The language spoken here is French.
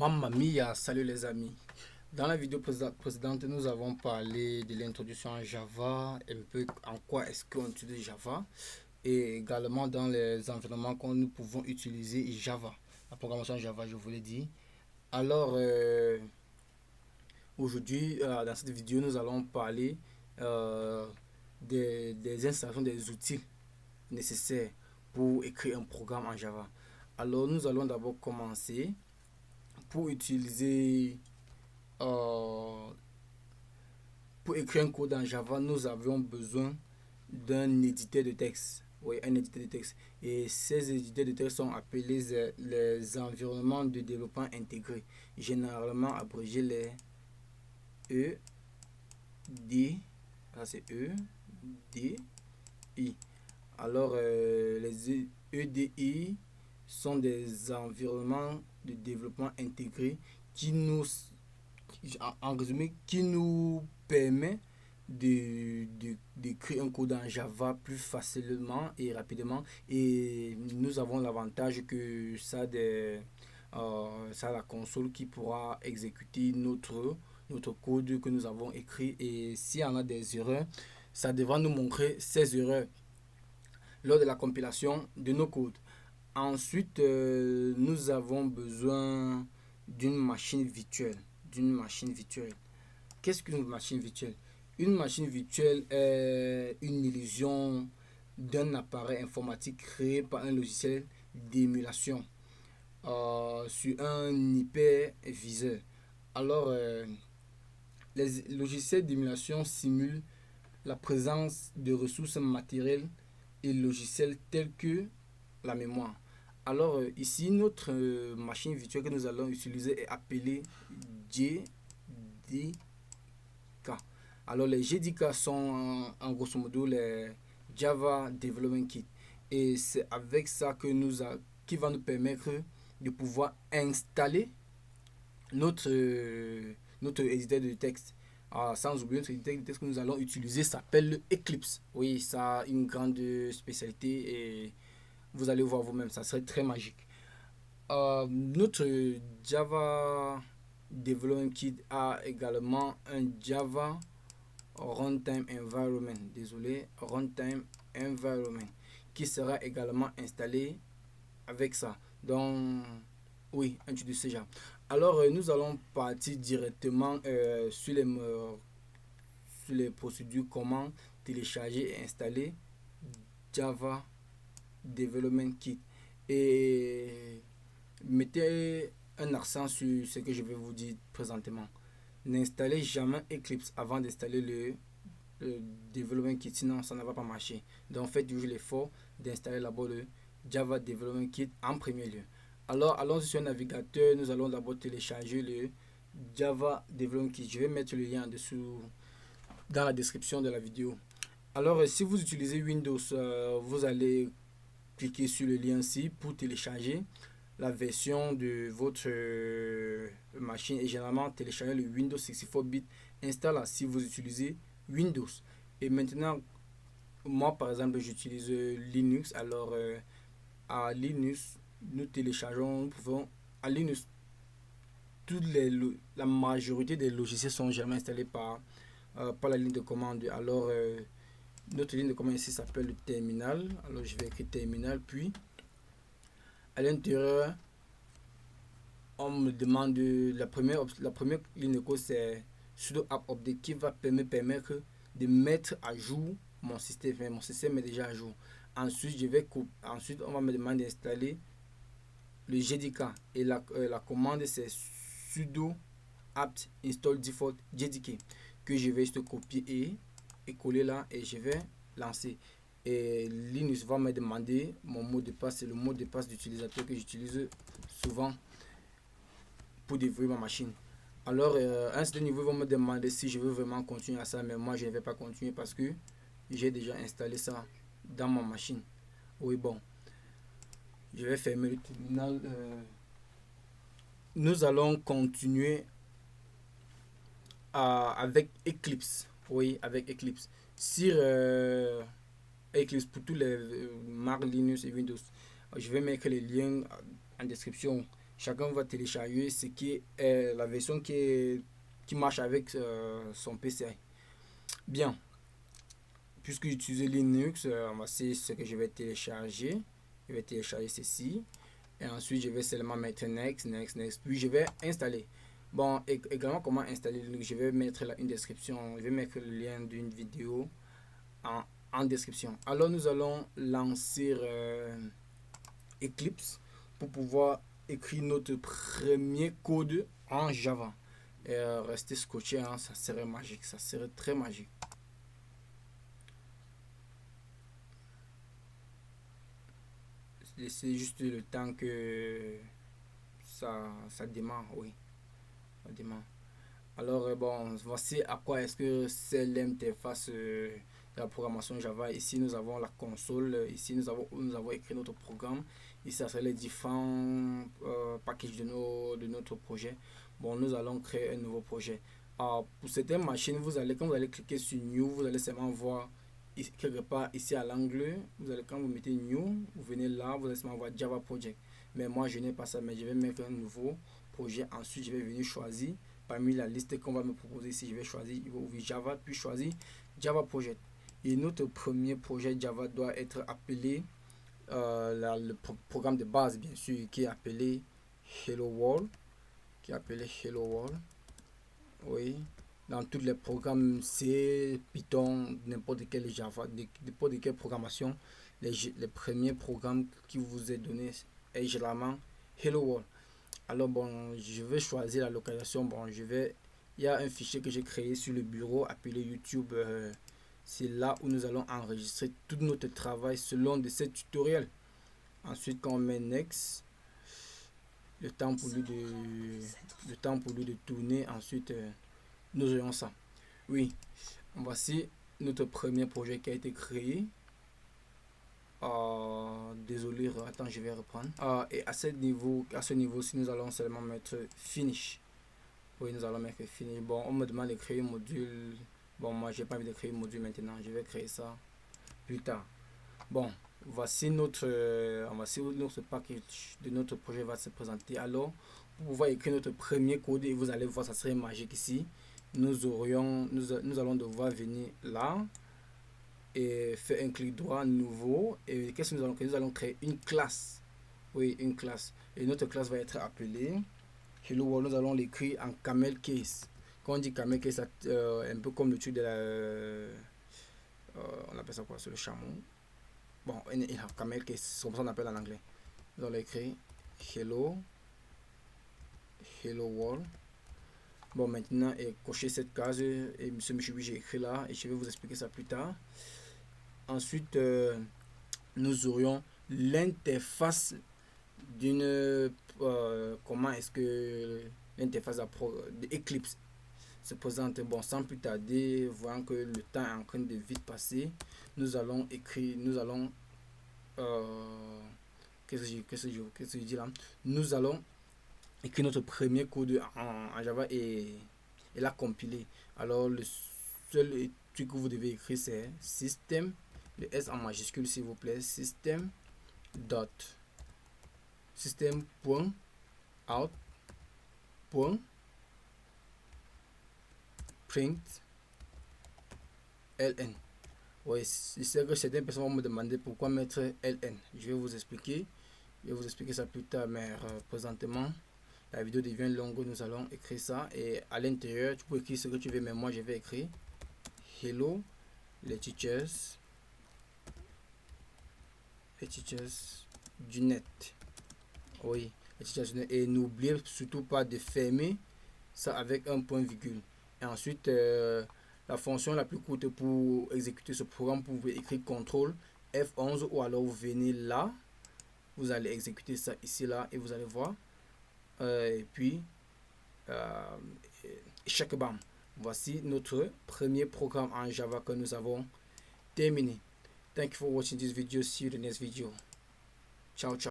Mamma mia, salut les amis. Dans la vidéo précédente, nous avons parlé de l'introduction à Java, un peu en quoi est-ce qu'on utilise Java, et également dans les environnements que nous pouvons utiliser Java, la programmation Java, je vous l'ai dit. Alors, aujourd'hui, dans cette vidéo, nous allons parler euh, des installations des outils nécessaires pour écrire un programme en Java. Alors, nous allons d'abord commencer pour utiliser euh, pour écrire un code en Java, nous avions besoin d'un éditeur de texte. Oui, un éditeur de texte. Et ces éditeurs de texte sont appelés les environnements de développement intégré. Généralement abrégés les ED. Ça c'est EDI. Alors, les EDI sont des environnements de développement intégré qui nous, en résumé, qui nous permet de créer un code en Java plus facilement et rapidement. Et nous avons l'avantage que ça a la console qui pourra exécuter notre code que nous avons écrit. Et s'il y en a des erreurs, ça devra nous montrer ces erreurs lors de la compilation de nos codes. Ensuite, nous avons besoin d'une machine virtuelle. D'une machine virtuelle. Qu'est-ce qu'une machine virtuelle? Une machine virtuelle est une illusion d'un appareil informatique créé par un logiciel d'émulation sur un hyperviseur. Alors, les logiciels d'émulation simulent la présence de ressources matérielles et logicielles telles que la mémoire. Alors, ici, notre machine virtuelle que nous allons utiliser est appelée JDK. Alors, les JDK sont en grosso modo les Java Development Kit. Et c'est avec ça qui va nous permettre de pouvoir installer notre éditeur de texte. Sans oublier notre éditeur de texte que nous allons utiliser s'appelle Eclipse. Oui, ça a une grande spécialité et vous allez voir vous-même, ça serait très magique. Notre Java Development Kit a également un Java Runtime Environment, désolé, Runtime Environment, qui sera également installé avec ça. Donc, oui, introduit déjà. Alors, nous allons partir directement sur les procédures, comment télécharger et installer Java Development Kit. Et mettez un accent sur ce que je vais vous dire présentement. N'installez jamais Eclipse avant d'installer le Development Kit, sinon ça ne va pas marcher. Donc faites toujours l'effort d'installer d'abord le Java Development Kit en premier lieu. Alors allons sur un navigateur, nous allons d'abord télécharger le Java Development Kit. Je vais mettre le lien en dessous dans la description de la vidéo. Alors si vous utilisez Windows, vous allez cliquer sur le lien-ci pour télécharger la version de votre machine et généralement télécharger le Windows 64 bits install si vous utilisez Windows. Et maintenant, moi par exemple, j'utilise Linux. Alors à Linux, nous téléchargeons, nous pouvons à Linux, la majorité des logiciels sont jamais installés par la ligne de commande. Alors notre ligne de commande ici s'appelle le terminal. Alors je vais écrire terminal, puis à l'intérieur on me demande la première ligne de code, c'est sudo app update qui va me permettre de mettre à jour mon système. Mon système est déjà à jour. Ensuite on va me demander d'installer le JDK et la commande c'est sudo apt install default JDK que je vais juste copier et coller là et je vais lancer. Et Linux va me demander mon mot de passe, c'est le mot de passe d'utilisateur que j'utilise souvent pour développer ma machine. Alors, à un certain niveau, ils vont me demander si je veux vraiment continuer à ça, mais moi, je ne vais pas continuer parce que j'ai déjà installé ça dans ma machine. Oui, bon, je vais fermer le terminal. Nous allons continuer avec Eclipse. Oui, avec Eclipse. Sur Eclipse pour tous les Mac, Linux et Windows. Je vais mettre les liens en description. chacun va télécharger ce qui est la version qui marche avec son PC. Bien, puisque j'utilise Linux, voici ce que je vais télécharger. Je vais télécharger ceci. Et ensuite, je vais seulement mettre Next, Next, Next. Puis, je vais installer. Bon, également, comment installer Linux? Je vais mettre là une description. Je vais mettre le lien d'une vidéo en description. Alors, nous allons lancer Eclipse pour pouvoir écrire notre premier code en Java. Et rester scotché, hein, ça serait magique. Ça serait très magique. C'est juste le temps que ça démarre, oui. Ça démarre. Alors, bon, voici à quoi est-ce que c'est l'interface de la programmation Java. Ici, nous avons la console. Ici, nous avons écrit notre programme. Ici, ça serait les différents packages de notre projet. Bon, nous allons créer un nouveau projet. Pour certaines machines, quand vous allez cliquer sur New, vous allez seulement voir quelque part ici à l'angle. Quand vous mettez New, vous venez là, vous allez seulement voir Java Project. Mais moi, je n'ai pas ça, mais je vais mettre un nouveau projet. Ensuite, je vais venir choisir parmi la liste qu'on va me proposer ici. Je vais choisir Java, puis choisir Java Project. Et notre premier projet Java doit être appelé le programme de base, bien sûr, qui est appelé Hello World. Oui. Dans tous les programmes C, Python, n'importe quel Java, n'importe quelle programmation, les premiers programmes qui vous est donné est généralement Hello World. Alors bon, je vais choisir la localisation. Bon, il y a un fichier que j'ai créé sur le bureau appelé YouTube. C'est là où nous allons enregistrer tout notre travail selon de ces tutoriels. Ensuite, quand on met Next, le temps pour lui de tourner. Ensuite, nous aurons ça. Oui, voici notre premier projet qui a été créé. Désolé, attends, je vais reprendre. Et à ce niveau-ci, nous allons seulement mettre Finish. Oui, nous allons mettre Finish. Bon, on me demande de créer un module. Bon, moi, j'ai pas envie de créer un module maintenant. Je vais créer ça plus tard. Bon, voici notre package de notre projet va se présenter. Alors, pour pouvoir écrire notre premier code, et vous allez voir, ça serait magique ici. Nous allons devoir venir là et faire un clic droit nouveau. Et qu'est-ce que nous allons créer? Nous allons créer une classe. Oui, une classe. Et notre classe va être appelée Hello World. Nous allons l'écrire en camel case. Quand on dit camel case, un peu comme le truc de la on appelle ça quoi? C'est le chameau. Bon, camel case, c'est comme ça qu'on appelle en anglais. Nous allons écrire Hello World. Bon, maintenant, cocher cette case. Et ce monsieur, j'ai écrit là. Et je vais vous expliquer ça plus tard. Ensuite, nous aurions l'interface d'une comment est-ce que l'interface d'Eclipse se présente. Bon, sans plus tarder, voyant que le temps est en train de vite passer, nous allons écrire, qu'est-ce que je dis là? Nous allons écrire notre premier code en Java et la compiler. Alors, le seul truc que vous devez écrire, c'est système, le S en majuscule s'il vous plaît, système point out point print ln. Oui, c'est que certaines personnes vont me demander pourquoi mettre ln. Je vais vous expliquer ça plus tard, mais présentement la vidéo devient longue. Nous allons écrire ça et à l'intérieur tu peux écrire ce que tu veux, mais moi je vais écrire hello les teachers du net. Oui, les teachers du net. Et n'oubliez surtout pas de fermer ça avec un point virgule. Et ensuite la fonction la plus courte pour exécuter ce programme, vous pouvez écrire CTRL F11 ou alors vous venez là, vous allez exécuter ça ici là et vous allez voir et puis chaque bam. Voici notre premier programme en Java que nous avons terminé. Thank you for watching this video. See you in the next video. Ciao, ciao.